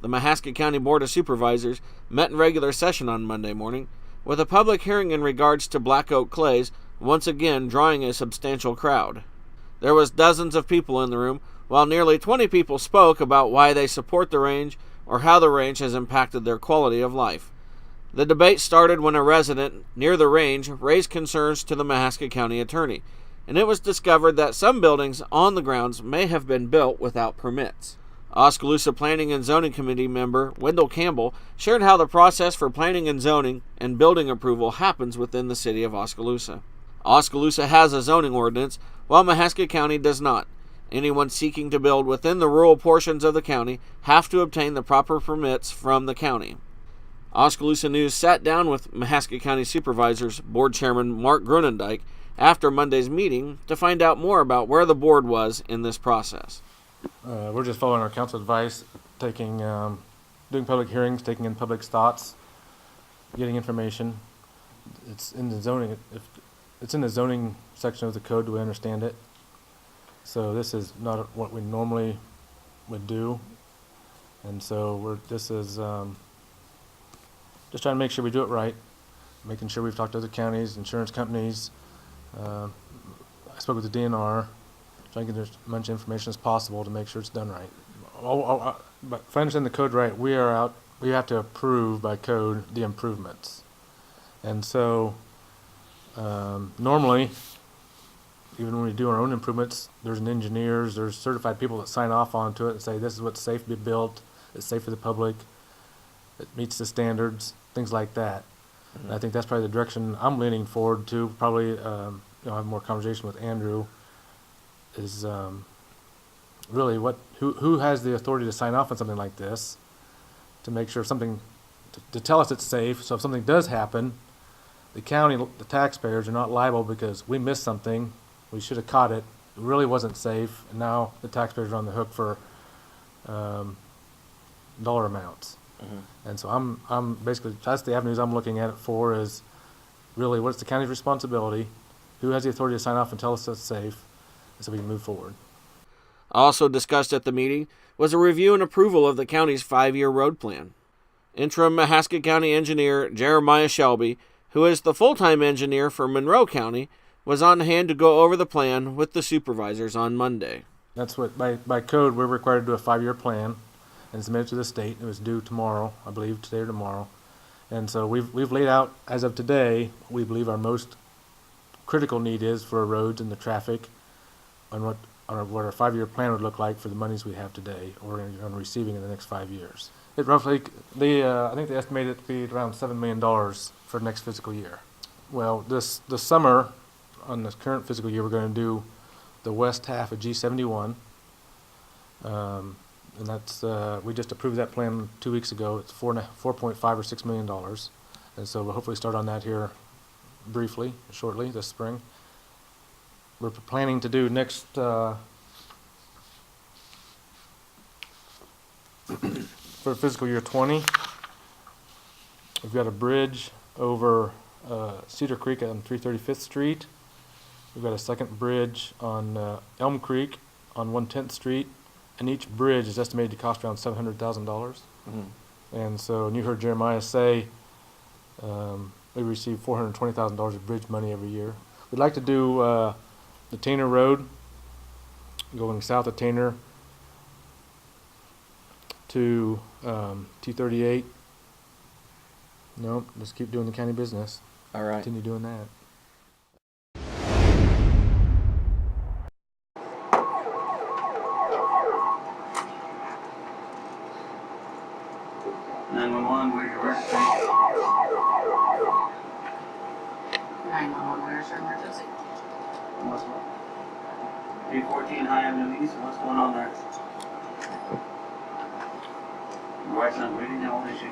The Mahaska County Board of Supervisors met in regular session on Monday morning, with a public hearing in regards to Black Oak Clays once again drawing a substantial crowd. There was dozens of people in the room, while nearly 20 people spoke about why they support the range or how the range has impacted their quality of life. The debate started when a resident near the range raised concerns to the Mahaska County attorney, and it was discovered that some buildings on the grounds may have been built without permits. Oskaloosa Planning and Zoning Committee member Wendell Campbell shared how the process for planning and zoning and building approval happens within the city of Oskaloosa. Oskaloosa has a zoning ordinance, while Mahaska County does not. Anyone seeking to build within the rural portions of the county have to obtain the proper permits from the county. Oskaloosa News sat down with Mahaska County Supervisors Board Chairman Mark Grunendijk after Monday's meeting to find out more about where the board was in this process. We're just following our council advice, doing public hearings, taking in public's thoughts, getting information. It's in the zoning. It's in the zoning section of the code. Do we understand it? So this is not what we normally would do, and so this is just trying to make sure we do it right, making sure we've talked to other counties, insurance companies. I spoke with the DNR. Trying to get as much information as possible to make sure it's done right. But if I understand the code right, we have to approve by code the improvements. And so normally, even when we do our own improvements, there's there's certified people that sign off onto it and say this is what's safe to be built, it's safe for the public, it meets the standards, things like that. Mm-hmm. And I think that's probably the direction I'm leaning forward to. Probably have more conversation with Andrew. Is really who has the authority to sign off on something like this, to make sure something, to tell us it's safe, so if something does happen, the county, the taxpayers are not liable because we missed something, we should have caught it, it really wasn't safe, and now the taxpayers are on the hook for dollar amounts. Mm-hmm. And so I'm basically, that's the avenues I'm looking at it for, is really what's the county's responsibility, who has the authority to sign off and tell us it's safe, so we can move forward. Also discussed at the meeting was a review and approval of the county's 5-year road plan. Interim Mahaska County engineer Jeremiah Shelby, who is the full-time engineer for Monroe County, was on hand to go over the plan with the supervisors on Monday. That's what, by code, we're required to do a 5-year plan and submit it to the state. It was due tomorrow, I believe, today or tomorrow. And so we've laid out, as of today, we believe our most critical need is for roads and the traffic, on what our 5-year plan would look like for the monies we have today, or on receiving in the next 5 years. It roughly, I think they estimated it to be around $7 million for next fiscal year. Well, this summer, on this current fiscal year, we're going to do the west half of G71, and that's we just approved that plan 2 weeks ago. It's $4.5 or $6 million, and so we'll hopefully start on that here shortly this spring. We're planning to do next for fiscal year 20. We've got a bridge over Cedar Creek on 335th Street. We've got a second bridge on Elm Creek on 110th Street, and each bridge is estimated to cost around $700,000. Mm-hmm. And so, and you heard Jeremiah say we receive $420,000 of bridge money every year. We'd like to do the Tainer Road, going south of Tainer to T38. Nope, just keep doing the county business. All right. Continue doing that. Where's your emergency? 911, where's your emergency? What's up? 314 High Avenue East, what's going on there? Your wife's not breathing, how old is she?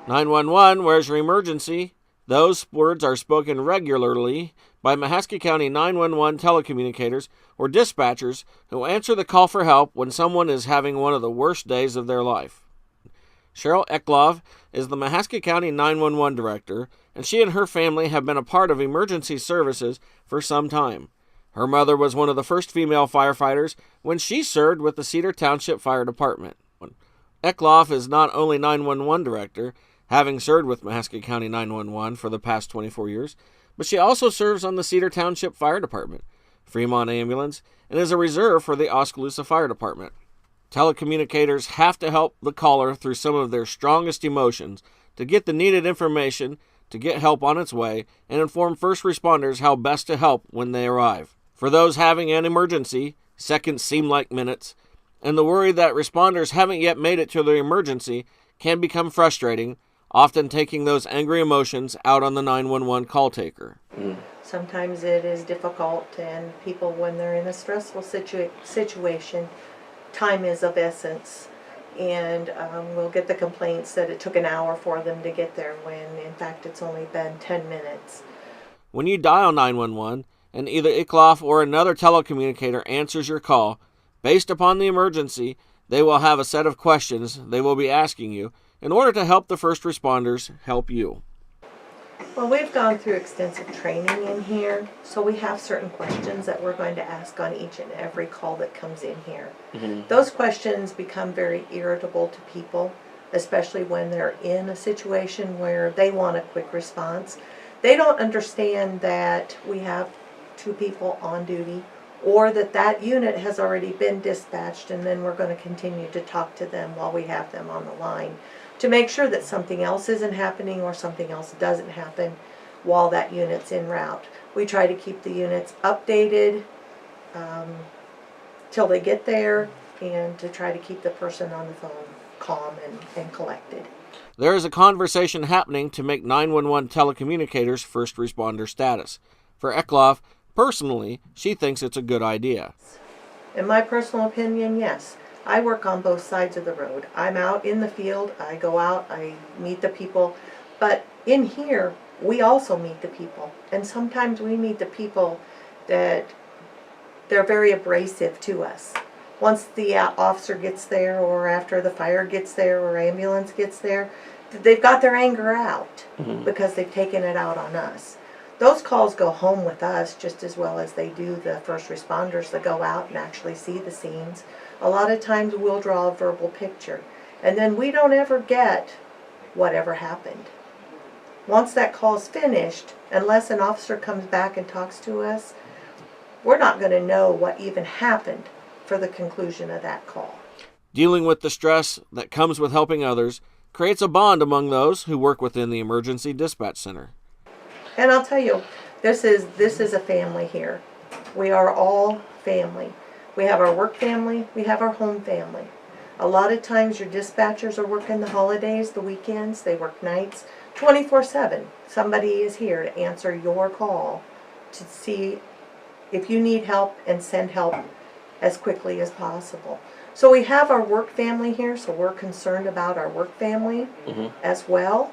911, where's your emergency? Those words are spoken regularly by Mahaska County 911 telecommunicators or dispatchers who answer the call for help when someone is having one of the worst days of their life. Cheryl Eklov is the Mahaska County 911 director, and she and her family have been a part of emergency services for some time. Her mother was one of the first female firefighters when she served with the Cedar Township Fire Department. Eckloff is not only 911 director, having served with Mahaska County 911 for the past 24 years, but she also serves on the Cedar Township Fire Department, Fremont Ambulance, and is a reserve for the Oskaloosa Fire Department. Telecommunicators have to help the caller through some of their strongest emotions to get the needed information, to get help on its way, and inform first responders how best to help when they arrive. For those having an emergency, seconds seem like minutes, and the worry that responders haven't yet made it to the emergency can become frustrating, often taking those angry emotions out on the 911 call taker. Sometimes it is difficult, and people, when they're in a stressful situation, time is of essence. And we'll get the complaints that it took an hour for them to get there when, in fact, it's only been 10 minutes. When you dial 911 and either Eckloff or another telecommunicator answers your call, based upon the emergency, they will have a set of questions they will be asking you in order to help the first responders help you. Well, we've gone through extensive training in here, so we have certain questions that we're going to ask on each and every call that comes in here. Those questions become very irritable to people, especially when they're in a situation where they want a quick response. They don't understand that we have 2 people on duty, or that unit has already been dispatched, and then we're going to continue to talk to them while we have them on the line to make sure that something else isn't happening or something else doesn't happen while that unit's en route. We try to keep the units updated till they get there, and to try to keep the person on the phone calm and collected. There is a conversation happening to make 911 telecommunicators first responder status. For Eckloff, personally, she thinks it's a good idea. In my personal opinion, yes. I work on both sides of the road. I'm out in the field, I go out, I meet the people, but in here, we also meet the people. And sometimes we meet the people that they're very abrasive to us. Once the officer gets there, or after the fire gets there, or ambulance gets there, they've got their anger out because they've taken it out on us. Those calls go home with us just as well as they do the first responders that go out and actually see the scenes. A lot of times we'll draw a verbal picture, and then we don't ever get whatever happened. Once that call's finished, unless an officer comes back and talks to us, we're not going to know what even happened for the conclusion of that call. Dealing with the stress that comes with helping others creates a bond among those who work within the emergency dispatch center. And I'll tell you, this is a family here. We are all family. We have our work family, we have our home family. A lot of times your dispatchers are working the holidays, the weekends, they work nights, 24/7. Somebody is here to answer your call to see if you need help and send help as quickly as possible. So we have our work family here, so we're concerned about our work family as well.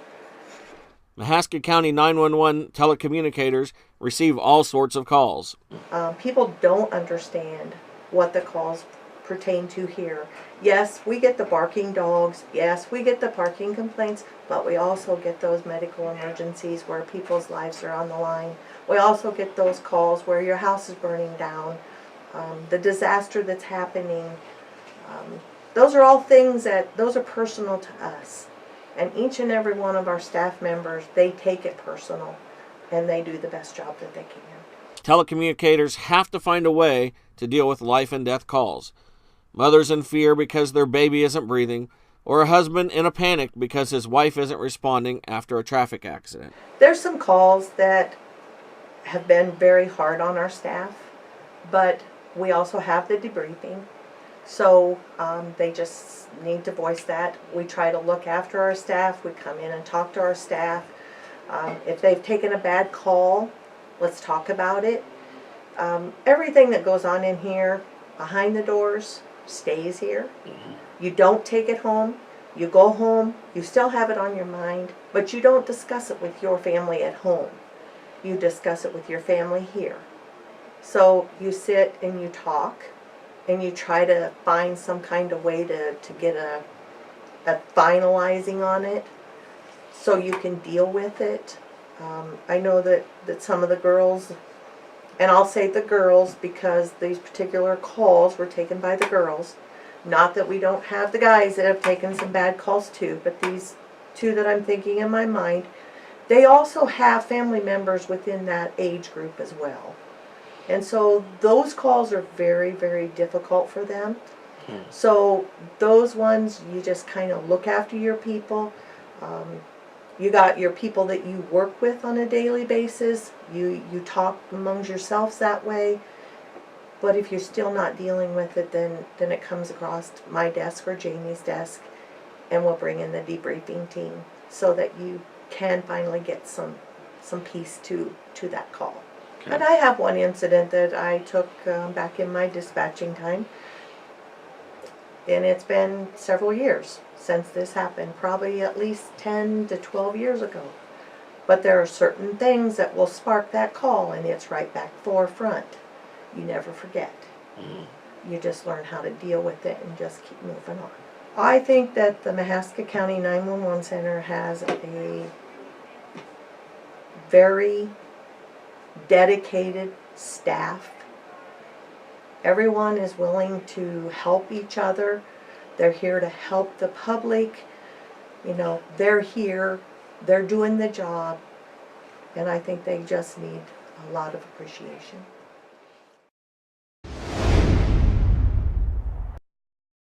Mahaska County 911 telecommunicators receive all sorts of calls. People don't understand what the calls pertain to here. Yes, we get the barking dogs. Yes, we get the parking complaints, but we also get those medical emergencies where people's lives are on the line. We also get those calls where your house is burning down, the disaster that's happening. Those are all things those are personal to us. And each and every one of our staff members, they take it personal, and they do the best job that they can. Telecommunicators have to find a way to deal with life and death calls. Mothers in fear because their baby isn't breathing, or a husband in a panic because his wife isn't responding after a traffic accident. There's some calls that have been very hard on our staff, but we also have the debriefing. So they just need to voice that. We try to look after our staff. We come in and talk to our staff. If they've taken a bad call, let's talk about it. Everything that goes on in here, behind the doors, stays here. You don't take it home. You go home, you still have it on your mind, but you don't discuss it with your family at home. You discuss it with your family here. So you sit and you talk, and you try to find some kind of way to get a finalizing on it so you can deal with it. I know that some of the girls and I'll say the girls because these particular calls were taken by the girls. Not that we don't have the guys that have taken some bad calls too, but these two that I'm thinking in my mind, they also have family members within that age group as well. And so those calls are very, very difficult for them. So those ones, you just kind of look after your people. You got your people that you work with on a daily basis. You talk amongst yourselves that way. But if you're still not dealing with it, then it comes across my desk or Jamie's desk, and we'll bring in the debriefing team so that you can finally get some peace to that call. Okay. And I have one incident that I took back in my dispatching time. And it's been several years since this happened, probably at least 10 to 12 years ago. But there are certain things that will spark that call, and it's right back forefront. You never forget. You just learn how to deal with it and just keep moving on. I think that the Mahaska County 911 Center has a very dedicated staff. Everyone is willing to help each other. They're here to help the public. You know, they're here, they're doing the job, and I think they just need a lot of appreciation.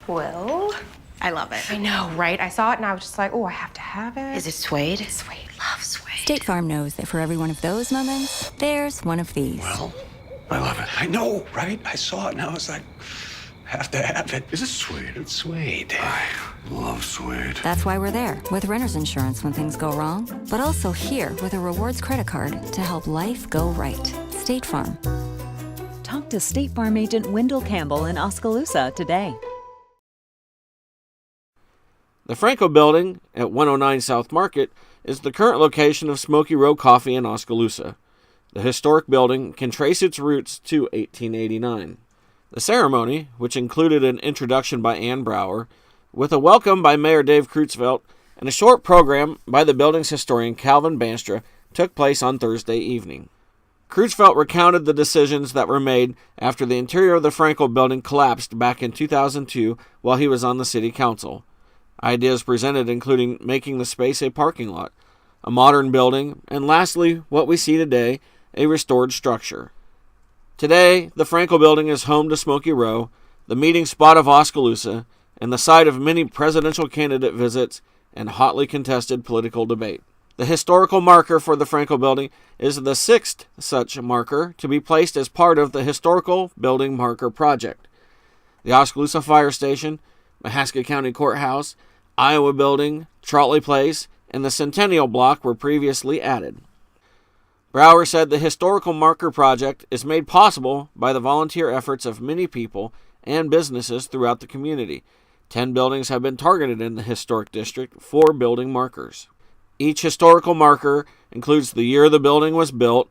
Well, I love it. I know, right? I saw it and I was just like, oh, I have to have it. Is it suede? Suede. Love suede. State Farm knows that for every one of those moments, there's one of these. Well, I love it. I know, right? I saw it and I was like, have to have it. Is it suede? It's suede. I love suede. That's why we're there with renter's insurance when things go wrong, but also here with a rewards credit card to help life go right. State Farm. Talk to State Farm agent Wendell Campbell in Oskaloosa today. The Franco Building at 109 South Market is the current location of Smoky Row Coffee in Oskaloosa. The historic building can trace its roots to 1889. The ceremony, which included an introduction by Ann Brower, with a welcome by Mayor Dave Creutzfeldt, and a short program by the building's historian Calvin Banstra, took place on Thursday evening. Creutzfeldt recounted the decisions that were made after the interior of the Franco Building collapsed back in 2002 while he was on the city council. Ideas presented including making the space a parking lot, a modern building, and lastly, what we see today, a restored structure. Today, the Franco Building is home to Smoky Row, the meeting spot of Oskaloosa, and the site of many presidential candidate visits and hotly contested political debate. The historical marker for the Franco Building is the sixth such marker to be placed as part of the Historical Building Marker Project. The Oskaloosa Fire Station, Mahaska County Courthouse, Iowa Building, Trolley Place, and the Centennial Block were previously added. Brower said the Historical Marker Project is made possible by the volunteer efforts of many people and businesses throughout the community. 10 buildings have been targeted in the historic district for building markers. Each historical marker includes the year the building was built,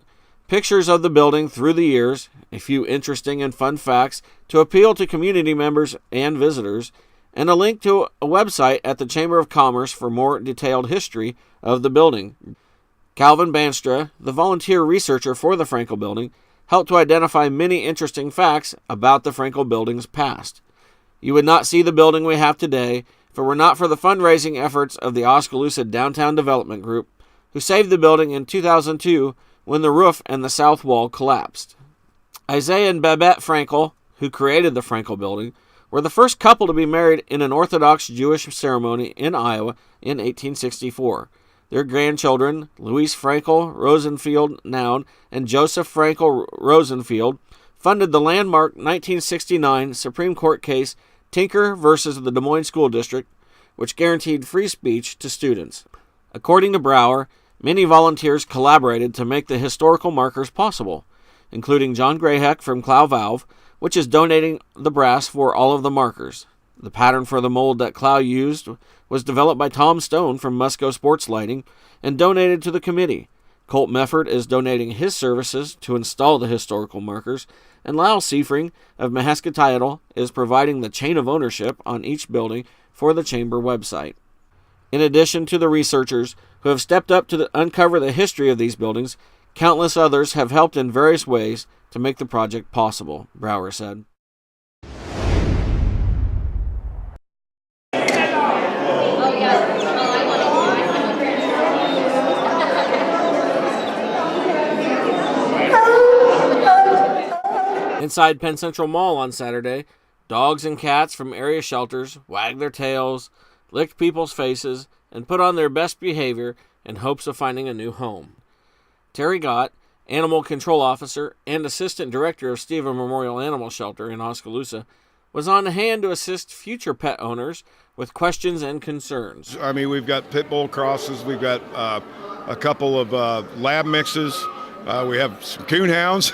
pictures of the building through the years, a few interesting and fun facts to appeal to community members and visitors, and a link to a website at the Chamber of Commerce for more detailed history of the building. Calvin Banstra, the volunteer researcher for the Franco Building, helped to identify many interesting facts about the Franco Building's past. You would not see the building we have today if it were not for the fundraising efforts of the Oskaloosa Downtown Development Group, who saved the building in 2002 when the roof and the south wall collapsed. Isaiah and Babette Frankel, who created the Franco Building, were the first couple to be married in an Orthodox Jewish ceremony in Iowa in 1864. Their grandchildren, Louise Frankel Rosenfield Noun and Joseph Frankel Rosenfield, funded the landmark 1969 Supreme Court case Tinker versus the Des Moines School District, which guaranteed free speech to students. According to Brower, many volunteers collaborated to make the historical markers possible, including John Grayheck from Clow Valve, which is donating the brass for all of the markers. The pattern for the mold that Clow used was developed by Tom Stone from Musco Sports Lighting and donated to the committee. Colt Mefford is donating his services to install the historical markers, and Lyle Seifring of Mahaska Title is providing the chain of ownership on each building for the Chamber website. In addition to the researchers who have stepped up to uncover the history of these buildings, Countless others have helped in various ways to make the project possible, Brower said. Inside Penn Central Mall on Saturday, dogs and cats from area shelters wagged their tails, licked people's faces, and put on their best behavior in hopes of finding a new home. Terry Gott, Animal Control Officer and Assistant Director of Stephen Memorial Animal Shelter in Oskaloosa, was on hand to assist future pet owners with questions and concerns. I mean, we've got pit bull crosses, we've got a couple of lab mixes, we have some coon hounds.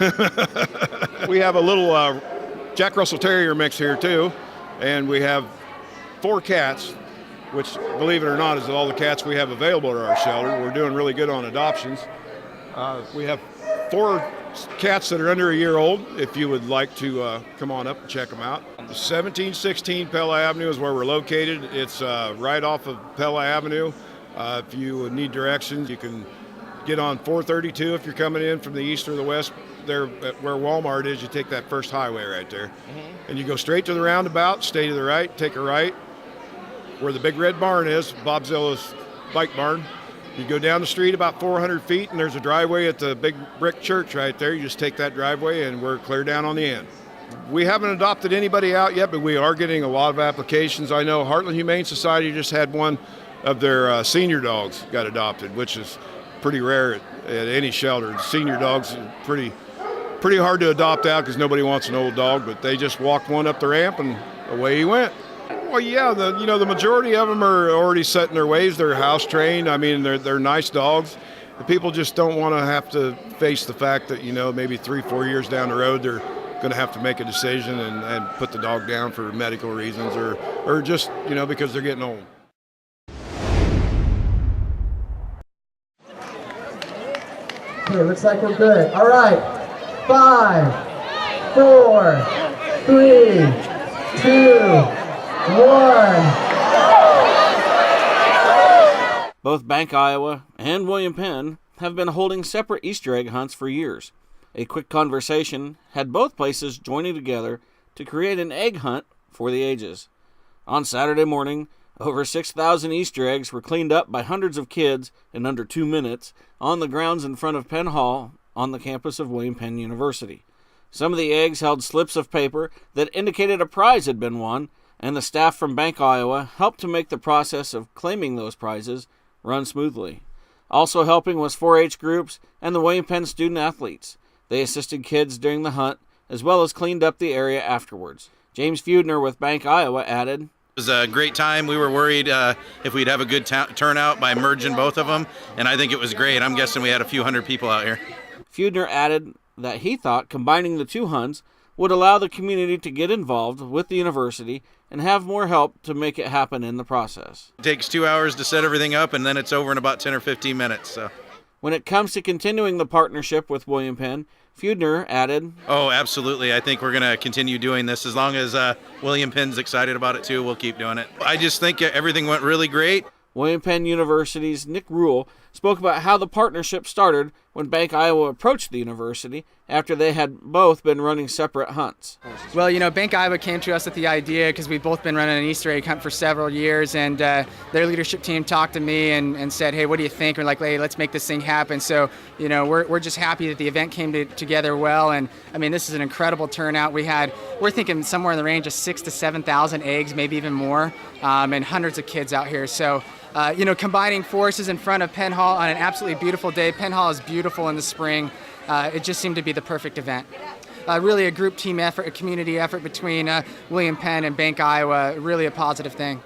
We have a little Jack Russell Terrier mix here too, and we have 4 cats, which, believe it or not, is all the cats we have available at our shelter. We're doing really good on adoptions. We have 4 cats that are under a year old, if you would like to come on up and check them out. 1716 Pella Avenue is where we're located. It's right off of Pella Avenue. If you need directions, you can get on 432 if you're coming in from the east or the west. There, where Walmart is, you take that first highway right there. And you go straight to the roundabout, stay to the right, take a right. Where the big red barn is, Bobzilla's bike barn. You go down the street about 400 feet, and there's a driveway at the big brick church right there. You just take that driveway, and we're clear down on the end. We haven't adopted anybody out yet, but we are getting a lot of applications. I know Heartland Humane Society just had one of their senior dogs got adopted, which is pretty rare at any shelter. Senior dogs are pretty hard to adopt out because nobody wants an old dog, but they just walked one up the ramp, and away he went. Well, yeah, the majority of them are already set in their ways. They're house trained. I mean, they're nice dogs. The people just don't want to have to face the fact that, maybe 3-4 years down the road, they're going to have to make a decision and put the dog down for medical reasons or just, because they're getting old. Okay, looks like we're good. All right. 5, 4, 3, 2, 1. Both Bank, Iowa and William Penn have been holding separate Easter egg hunts for years. A quick conversation had both places joining together to create an egg hunt for the ages. On Saturday morning, over 6,000 Easter eggs were cleaned up by hundreds of kids in under 2 minutes on the grounds in front of Penn Hall on the campus of William Penn University. Some of the eggs held slips of paper that indicated a prize had been won, and the staff from Bank, Iowa helped to make the process of claiming those prizes run smoothly. Also helping was 4-H groups and the William Penn student athletes. They assisted kids during the hunt, as well as cleaned up the area afterwards. James Feudner with Bank, Iowa added, It was a great time. We were worried if we'd have a good turnout by merging both of them, and I think it was great. I'm guessing we had a few hundred people out here. Feudner added that he thought combining the 2 hunts would allow the community to get involved with the university and have more help to make it happen in the process. It takes 2 hours to set everything up, and then it's over in about 10 or 15 minutes. So, when it comes to continuing the partnership with William Penn, Feudner added, Oh, absolutely. I think we're going to continue doing this. As long as William Penn's excited about it too, we'll keep doing it. I just think everything went really great. William Penn University's Nick Rule spoke about how the partnership started when Bank, Iowa approached the university after they had both been running separate hunts. Well, Bank, Iowa came to us with the idea because we've both been running an Easter egg hunt for several years, and their leadership team talked to me and said, hey, what do you think? We're like, hey, let's make this thing happen. So, we're just happy that the event came together well, and I mean, this is an incredible turnout. We're thinking somewhere in the range of 6,000 to 7,000 eggs, maybe even more, and hundreds of kids out here. So, combining forces in front of Penn Hall on an absolutely beautiful day. Penn Hall is beautiful in the spring. It just seemed to be the perfect event. Really a group team effort, a community effort between William Penn and Bank, Iowa, really a positive thing.